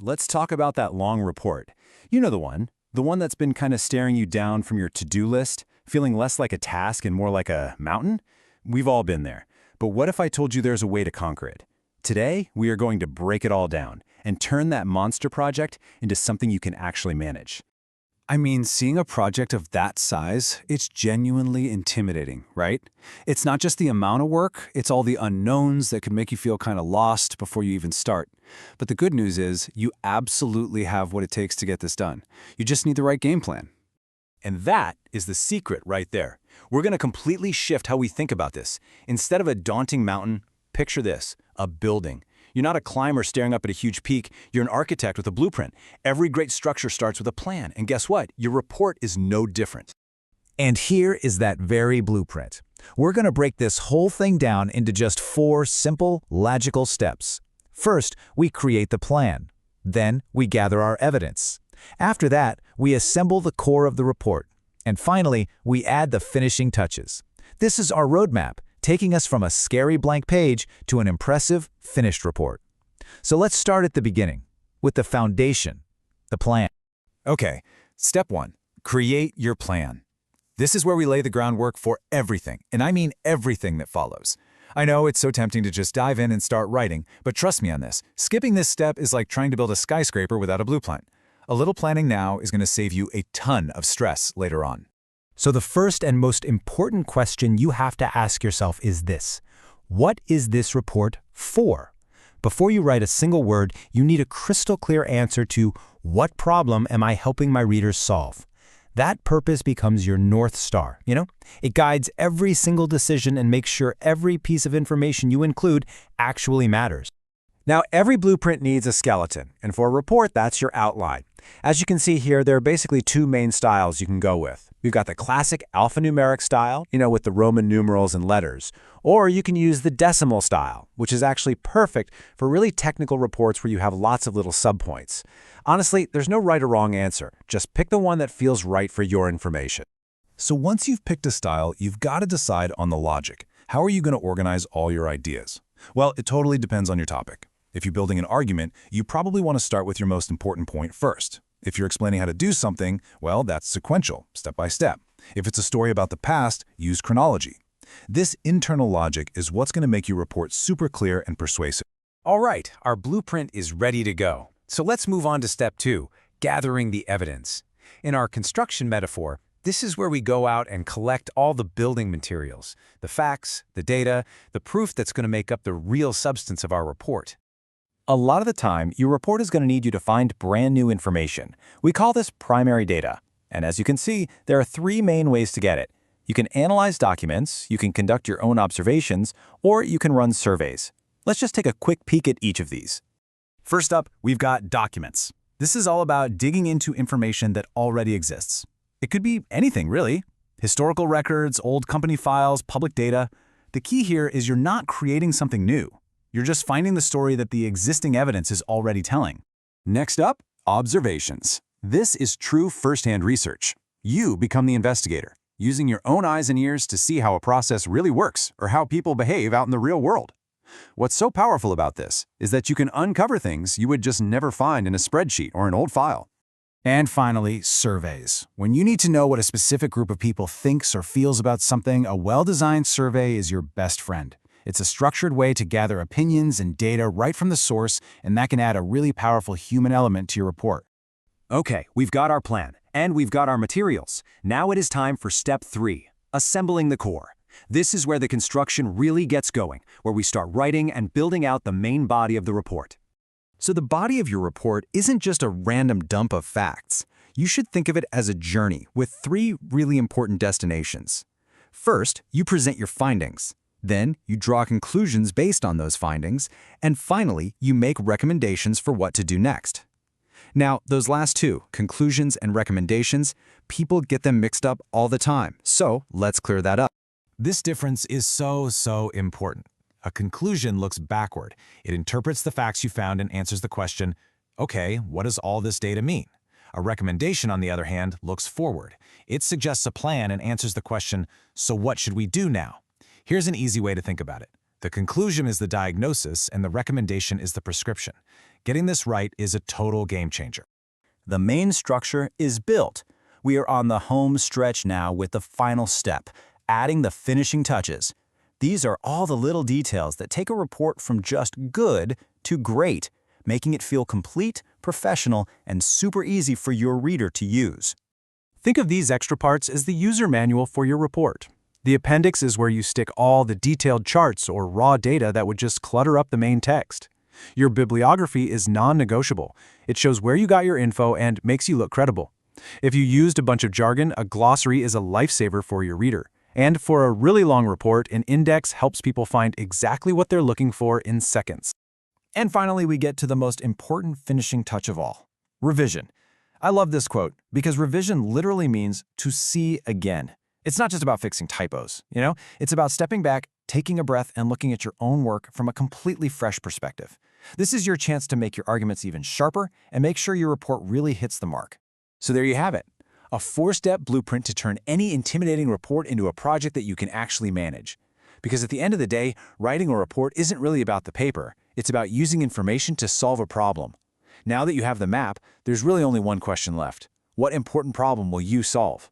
let's talk about that long report. You know the one that's been kind of staring you down from your to-do list, feeling less like a task and more like a mountain? We've all been there. But what if I told you there's a way to conquer it? Today, we are going to break it all down and turn that monster project into something you can actually manage. I mean, seeing a project of that size, it's genuinely intimidating, right? It's not just the amount of work, it's all the unknowns that could make you feel kind of lost before you even start. But the good news is, you absolutely have what it takes to get this done. You just need the right game plan. And that is the secret right there. We're going to completely shift how we think about this. Instead of a daunting mountain, picture this, a building. You're not a climber staring up at a huge peak, you're an architect with a blueprint. Every great structure starts with a plan, and guess what? Your report is no different. And here is that very blueprint. We're going to break this whole thing down into just 4 simple, logical steps. First, we create the plan. Then, we gather our evidence. After that, we assemble the core of the report. And finally, we add the finishing touches. This is our roadmap, taking us from a scary blank page to an impressive, finished report. So let's start at the beginning, with the foundation, the plan. Okay, step 1, create your plan. This is where we lay the groundwork for everything, and I mean everything that follows. I know it's so tempting to just dive in and start writing, but trust me on this, skipping this step is like trying to build a skyscraper without a blueprint. A little planning now is going to save you a ton of stress later on. So the first and most important question you have to ask yourself is this: what is this report for? Before you write a single word, you need a crystal clear answer to what problem am I helping my readers solve? That purpose becomes your North Star, It guides every single decision and makes sure every piece of information you include actually matters. Now, every blueprint needs a skeleton, and for a report, that's your outline. As you can see here, there are basically 2 main styles you can go with. We've got the classic alphanumeric style, with the Roman numerals and letters. Or you can use the decimal style, which is actually perfect for really technical reports where you have lots of little subpoints. Honestly, there's no right or wrong answer. Just pick the one that feels right for your information. So once you've picked a style, you've got to decide on the logic. How are you going to organize all your ideas? Well, it totally depends on your topic. If you're building an argument, you probably want to start with your most important point first. If you're explaining how to do something, well, that's sequential, step by step. If it's a story about the past, use chronology. This internal logic is what's going to make your report super clear and persuasive. All right, our blueprint is ready to go. So let's move on to step 2, gathering the evidence. In our construction metaphor, this is where we go out and collect all the building materials, the facts, the data, the proof that's going to make up the real substance of our report. A lot of the time, your report is going to need you to find brand new information. We call this primary data. And as you can see, there are 3 main ways to get it. You can analyze documents, you can conduct your own observations, or you can run surveys. Let's just take a quick peek at each of these. First up, we've got documents. This is all about digging into information that already exists. It could be anything, really. Historical records, old company files, public data. The key here is you're not creating something new. You're just finding the story that the existing evidence is already telling. Next up, observations. This is true firsthand research. You become the investigator, using your own eyes and ears to see how a process really works or how people behave out in the real world. What's so powerful about this is that you can uncover things you would just never find in a spreadsheet or an old file. And finally, surveys. When you need to know what a specific group of people thinks or feels about something, a well-designed survey is your best friend. It's a structured way to gather opinions and data right from the source, and that can add a really powerful human element to your report. Okay, we've got our plan, and we've got our materials. Now it is time for step 3, assembling the core. This is where the construction really gets going, where we start writing and building out the main body of the report. So the body of your report isn't just a random dump of facts. You should think of it as a journey with 3 really important destinations. First, you present your findings. Then, you draw conclusions based on those findings. And finally, you make recommendations for what to do next. Now, those last 2, conclusions and recommendations, people get them mixed up all the time. So, let's clear that up. This difference is so important. A conclusion looks backward. It interprets the facts you found and answers the question, okay, what does all this data mean? A recommendation, on the other hand, looks forward. It suggests a plan and answers the question, so what should we do now? Here's an easy way to think about it. The conclusion is the diagnosis and the recommendation is the prescription. Getting this right is a total game changer. The main structure is built. We are on the home stretch now with the final step, adding the finishing touches. These are all the little details that take a report from just good to great, making it feel complete, professional, and super easy for your reader to use. Think of these extra parts as the user manual for your report. The appendix is where you stick all the detailed charts or raw data that would just clutter up the main text. Your bibliography is non-negotiable. It shows where you got your info and makes you look credible. If you used a bunch of jargon, a glossary is a lifesaver for your reader. And for a really long report, an index helps people find exactly what they're looking for in seconds. And finally, we get to the most important finishing touch of all, revision. I love this quote because revision literally means to see again. It's not just about fixing typos, It's about stepping back, taking a breath, and looking at your own work from a completely fresh perspective. This is your chance to make your arguments even sharper and make sure your report really hits the mark. So there you have it, a 4-step blueprint to turn any intimidating report into a project that you can actually manage. Because at the end of the day, writing a report isn't really about the paper. It's about using information to solve a problem. Now that you have the map, there's really only one question left. What important problem will you solve?